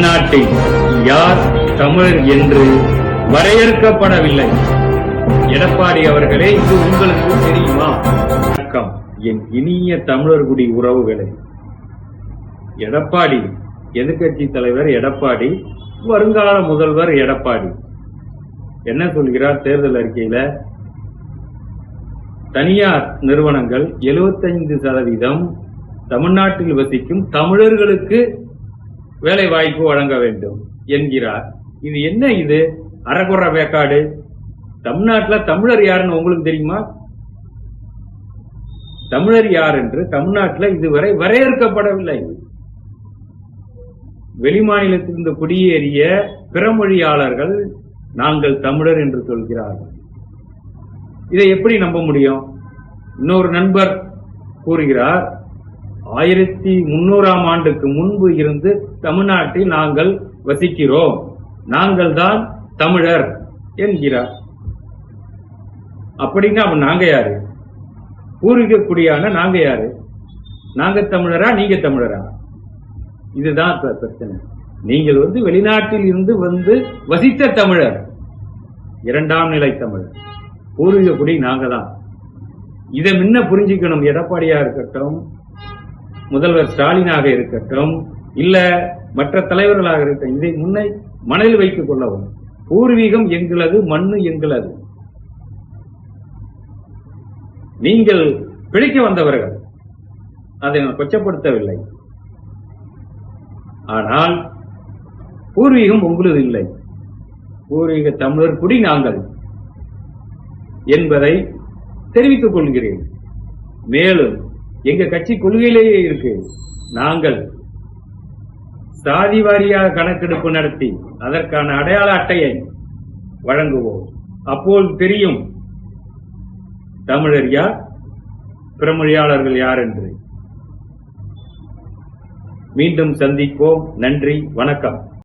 தமிழ்நாட்டில் யார் தமிழர் என்று வரையறுக்கப்படவில்லை. எடப்பாடி அவர்களே, இது உங்களுக்கு தெரியுமா? வணக்கம் என் இனிய தமிழர்குடி உறவுகளே. எடப்பாடி எதிர்க்கட்சி தலைவர் எடப்பாடி, வருங்கால முதல்வர் எடப்பாடி என்ன சொல்கிறார்? தேர்தல் அறிக்கையில தனியார் நிறுவனங்கள் 75% தமிழ்நாட்டில் வசிக்கும் தமிழர்களுக்கு வேலை வாய்ப்பு வழங்க வேண்டும் என்கிறார். இது என்ன? இது அறகுறை வேக்காடு. தமிழ்நாட்டில் தமிழர் யாருன்னு உங்களுக்கு தெரியுமா? தமிழர் யார் என்று தமிழ்நாட்டில் இதுவரை வரையறுக்கப்படவில்லை. வெளிமாநிலத்திலிருந்து குடியேறிய பிறமொழியாளர்கள் நாங்கள் தமிழர் என்று சொல்கிறார்கள். இதை எப்படி நம்ப முடியும்? இன்னொரு நண்பர் கூறுகிறார், 1300ஆம் ஆண்டுக்கு முன்பு இருந்து தமிழ்நாட்டில் நாங்கள் வசிக்கிறோம், நாங்கள் தான் தமிழர் என்கிறார். அப்படின்னா நாங்க யாரு? பூர்வீக குடியான நாங்க யாரு? நாங்க தமிழரா, நீங்க தமிழரா? இதுதான் பிரச்சனை. நீங்கள் வெளிநாட்டில் இருந்து வசித்த தமிழர், இரண்டாம் நிலை தமிழர். பூர்வீக குடி நாங்க தான். இதை முன்ன புரிஞ்சுக்கணும். எடப்பாடியா இருக்கட்டும், முதல்வர் ஸ்டாலினாக இருக்கட்டும், இல்ல மற்ற தலைவர்களாக இருக்கட்டும், இதை முன்னை மனதில் வைத்துக் கொள்ளவும். பூர்வீகம் எங்களது, மண்ணு எங்களது. நீங்கள் பிழைக்க வந்தவர்கள், அதை நான் கொச்சப்படுத்தவில்லை. ஆனால் பூர்வீகம் உங்களது இல்லை. பூர்வீக தமிழர் குடி நாங்கள் என்பதை தெரிவித்துக் கொள்கிறேன். மேலும் எங்க கட்சி கொள்கையிலேயே இருக்கு, நாங்கள் சாதி வாரியாக கணக்கெடுப்பு நடத்தி அதற்கான அடையாள அட்டையை வழங்குவோம். அப்போது தெரியும் தமிழர் யார், பிறமொழியாளர்கள் யார் என்று. மீண்டும் சந்திப்போம். நன்றி, வணக்கம்.